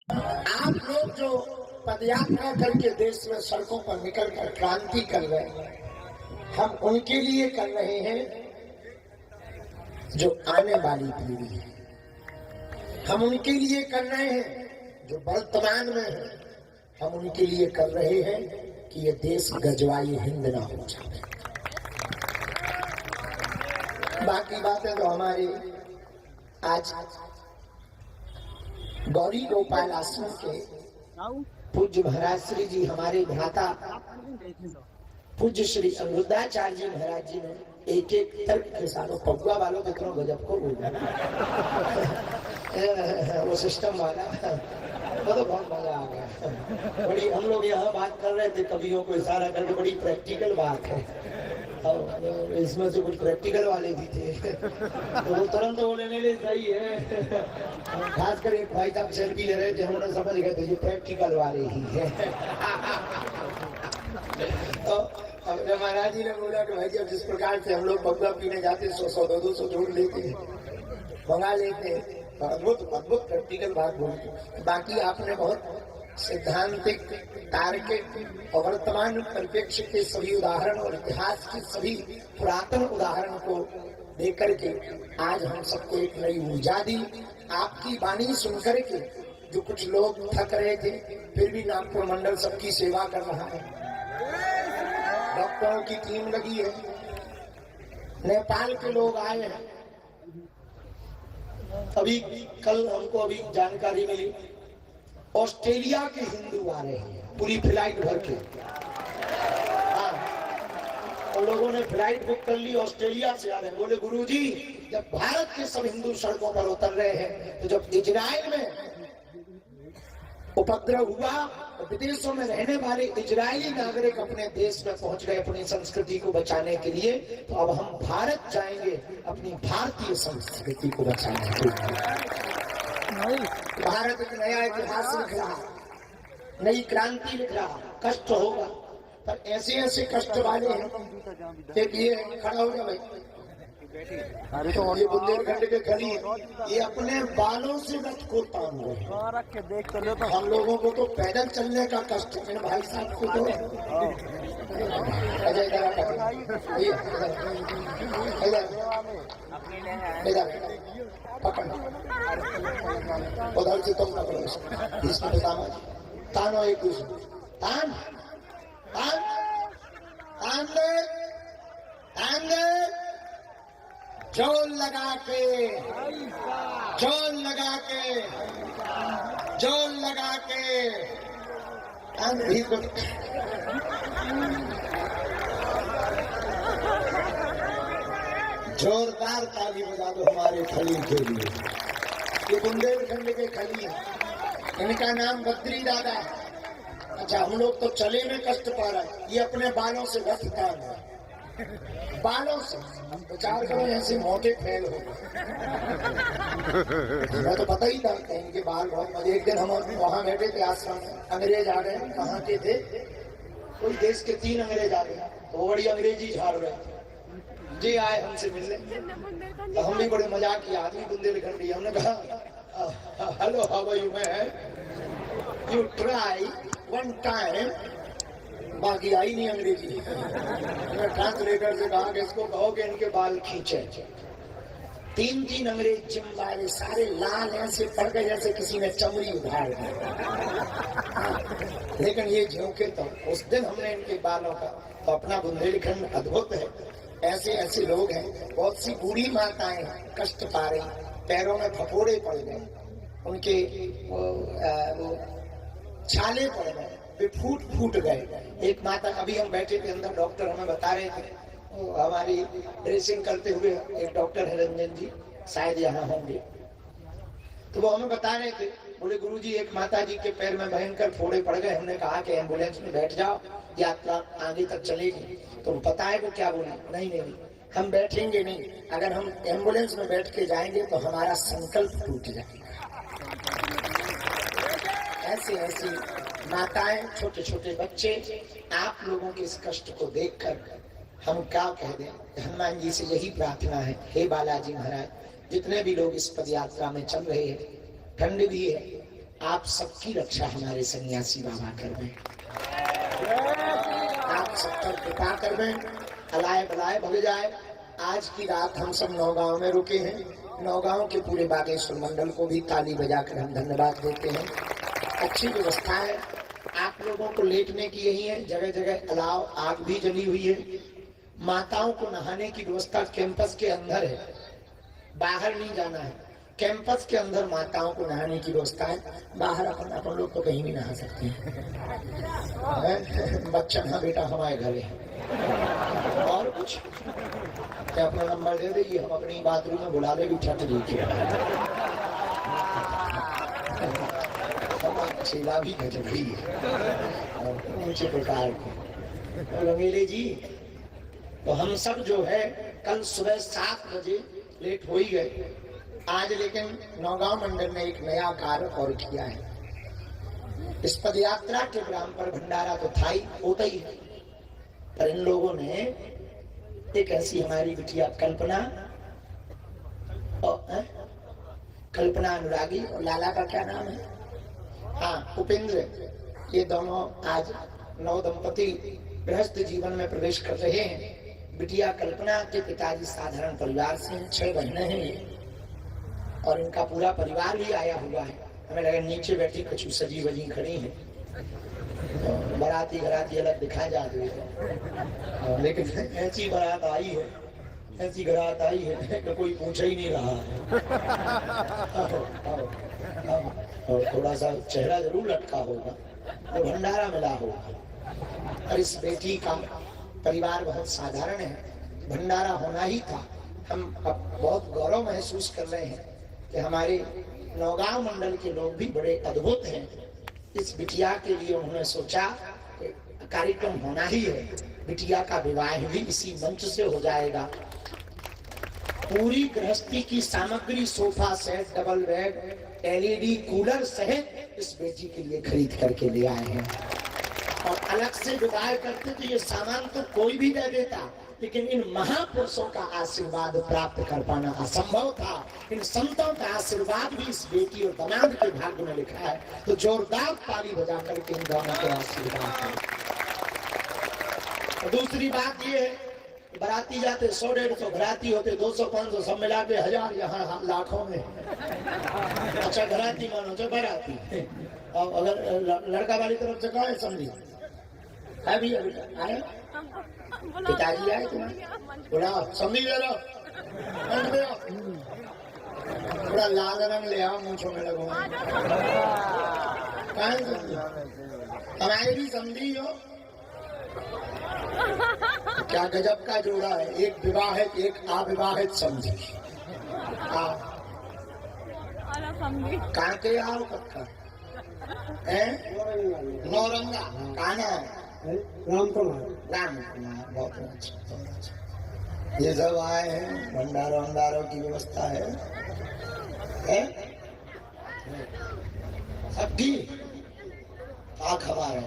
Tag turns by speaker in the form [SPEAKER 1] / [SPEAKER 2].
[SPEAKER 1] आप लोग जो पदयात्रा करके देश में सड़कों पर निकल कर क्रांति कर रहे हैं, हम उनके लिए कर रहे हैं जो आने वाली पीढ़ी है। हम उनके लिए कर रहे हैं जो वर्तमान में है। हम उनके लिए कर रहे हैं कि ये देश गजवाई हिंद ना हो जाए। बाकी बातें तो हमारे आज गौरी गोपाल आश्रम के पूज्य महाराज श्री जी, हमारे भ्राता पूज्य श्री अनिरुद्धाचार्य जी महाराज जी ने एक एक तर्क के साथ पगुआ वालों के तरह गजब को बोला। वो सिस्टम वाला वो तो बहुत मजा आ गया। बड़ी हम लोग यहाँ बात कर रहे थे, कवियों को इशारा करके, बड़ी प्रैक्टिकल बात है और इसमें से कुछ प्रैक्टिकल वाले भी थे तो वो तुरंत बोले नहीं सही है। खासकर एक भाई साहब सेल्फी ले रहे थे, हमने समझ गए थे ये प्रैक्टिकल वाले ही है। तो महाराज जी ने बोला कि भाई जब जिस प्रकार से हम लोग बगुआ पीने जाते 100 200 जोड़ लेते हैं, मंगा लेते हैं, अद्भुत अद्भुत प्रैक्टिकल बात बोलते। बाकी आपने बहुत सैद्धांतिक, तार्किक और वर्तमान परिप्रेक्ष्य के सभी उदाहरण और इतिहास के सभी पुरातन उदाहरण को देकर के आज हम सबको एक नई ऊर्जा दी। आपकी वाणी सुनकर के जो कुछ लोग थक रहे थे, फिर भी नागपुर मंडल सबकी सेवा कर रहा है। डॉक्टरों की टीम लगी है, नेपाल के लोग आए हैं। अभी कल हमको अभी जानकारी मिली, ऑस्ट्रेलिया के हिंदू आ रहे हैं पूरी फ्लाइट भर के। हाँ, और लोगों ने फ्लाइट बुक कर ली, ऑस्ट्रेलिया से आ रहे हैं। बोले गुरुजी, जब भारत के सब हिंदू सड़कों पर उतर रहे हैं, तो जब इजराइल में उपद्रव हुआ, विदेशों में रहने वाले इजरायली नागरिक अपने देश में पहुंच गए अपनी संस्कृति को बचाने के लिए, तो अब हम भारत जाएंगे अपनी भारतीय संस्कृति को बचाने के लिए। भारत एक नया इतिहास लिख रहा, नई क्रांति लिख रहा। कष्ट होगा, पर ऐसे ऐसे कष्ट वाले हैं। एक ये खड़ा हो गया भाई, ये बुंदेलखंड के खली, ये अपने बालों से रथ को तान रहे। हम लोगों को तो पैदल चलने का कष्ट है, भाई साहब को तो पकड़ उधर से तुम पकड़ो इसमें बताओ। तानो एक दूसरे, तान तान तान दे, तान दे, जोर लगा के, जोर लगा के, जोर लगा के, भी जोरदार ताली बजा दो हमारे खली के लिए। ये बुंदेलखंड के खली है, इनका नाम बद्री दादा। अच्छा, हम लोग तो चले में कष्ट पा रहे हैं, ये अपने बालों से रथ तान है, बालों से। विचार करो, ऐसे मोटे फैल हो गए। मैं तो पता ही था इनके बाल बहुत मजे। एक दिन हम वहां बैठे थे आश्रम में, अंग्रेज आ गए। कहाँ के थे? कोई देश के 3 अंग्रेज आ गए, तो बड़ी अंग्रेजी झाड़ रहे थे जी। आए हमसे मिलने, तो हम भी बड़े मजाक किया, आदमी बुंदेलखंडी। हमने कहा hello how are you man, you try one time. बाकी आई नहीं अंग्रेजी। मैं ट्रांसलेटर से कहा कि इसको कहो कि इनके बाल खींचे। 3 अंग्रेज चिंबारे, सारे लाल ऐसे पड़ गए जैसे किसी ने चमड़ी उधार दी। लेकिन ये झोंके तो उस दिन हमने इनके बालों का, तो अपना बुंदेलखंड अद्भुत है। ऐसे ऐसे लोग हैं। बहुत सी बूढ़ी माताएं कष्ट पा रही, पैरों में फफोड़े पड़ गए, उनके वो छाले पड़ गए, वे फूट गए। एक माता, अभी हम बैठे थे अंदर, डॉक्टर हमें बता रहे थे, हमारी ड्रेसिंग करते हुए एक डॉक्टर है रंजन जी, शायद यहाँ होंगे, तो वो हमें बता रहे थे। बोले गुरुजी, एक माता जी के पैर में भयंकर फोड़े पड़ गए। हमने कहा कि एम्बुलेंस में बैठ जाओ, यात्रा आगे तक चलेगी। तो पता है वो क्या बोले? नहीं, हम बैठेंगे नहीं। अगर हम एम्बुलेंस में बैठ के जाएंगे तो हमारा संकल्प टूट जाएगा। ऐसी ऐसी माताएं, छोटे छोटे बच्चे, आप लोगों के इस कष्ट को देखकर हम क्या कह दें। हनुमान जी से यही प्रार्थना है, हे बालाजी महाराज, जितने भी लोग इस पद यात्रा में चल रहे हैं, ठंड भी है, आप सबकी रक्षा हमारे सन्यासी बाबा कर दें, आप सब पर कृपा कर दें, अलाय बलाय भग जाए। आज की रात हम सब नौगांव में रुके हैं। नौगांव के पूरे बागेश्वर मंडल को भी ताली बजाकर हम धन्यवाद देते हैं। अच्छी व्यवस्था है, आप लोगों को लेटने की यही है, जगह जगह अलाव आग भी जली हुई है। माताओं को नहाने की व्यवस्था कैंपस के अंदर है, बाहर नहीं जाना है। कैंपस के अंदर माताओं को नहाने की व्यवस्था है, बाहर अपन लोग तो कहीं भी नहा सकते हैं। बच्चा ना बेटा हमारे घर है। और कुछ क्या अपना नंबर दे देगी, हम अपनी बाथरूम में बुला ले भी छठ जी के सेवा भी गजब है और ऊंचे प्रकार की। रंगेले जी तो हम सब जो है कल सुबह 7 बजे लेट हो ही गए आज, लेकिन नौगांव मंडल ने एक नया कार्य और किया है। इस पद यात्रा के ग्राम पर भंडारा तो था ही, होता ही है, पर इन लोगों ने एक ऐसी हमारी बिटिया कल्पना अनुरागी और लाला का क्या नाम है, हाँ उपेंद्र, ये दोनों आज नव दंपति गृहस्थ जीवन में प्रवेश कर रहे हैं। बिटिया कल्पना के पिताजी साधारण परिवार से 6 बहनें हैं ये, और इनका पूरा परिवार भी आया हुआ है। हमें लगा नीचे बैठी कछु सजी वजी खड़ी है, बाराती घराती अलग दिखाई जाती है, लेकिन ऐसी बारात आई है, ऐसी बारात आई है कि कोई पूछ ही नहीं रहा है। और थोड़ा सा चेहरा जरूर लटका होगा तो भंडारा मिला होगा। और इस बेटी का परिवार बहुत साधारण है, भंडारा होना ही था। हम अब बहुत गौरव महसूस कर रहे हैं कि हमारे नौगांव मंडल के लोग भी बड़े अद्भुत हैं। इस बिटिया के लिए उन्होंने सोचा कार्यक्रम होना ही है, बिटिया का विवाह भी इसी मंच से हो जाएगा। पूरी गृहस्थी की सामग्री, sofa set, double bed, LED cooler सहित इस बेटी के लिए खरीद करके ले आए हैं। और अलग से विवाह करते तो ये सामान तो कोई भी दे देता, लेकिन इन महापुरुषों का आशीर्वाद प्राप्त कर पाना असंभव था। इन संतों का आशीर्वाद भी इस बेटी और दामाद के भाग्य में लिखा है। तो जोरदार ताली बजा करके इन दोनों के आशीर्वाद है। दूसरी बात ये है, बराती जाते 100-150 घराती होते, 200-500 सब मिला के 1000, यहाँ लाखों में। अच्छा घराती मानो जो बराती, और अगर लड़का वाली तरफ से कहा है समझी अभी आए पिताजी आए तुम्हारे, बोला समझी ले लो, थोड़ा लाल रंग ले आओ, मूंछों में लगो। हमारे भी समझी हो, क्या गजब का जोड़ा है, एक विवाहित एक अविवाहित समझी। कहाँ के आओ पक्का है, नौरंगा काना है, राम कुमार, बहुत अच्छा। ये सब आए हैं, भंडारों की व्यवस्था है सबकी। क्या खबर है?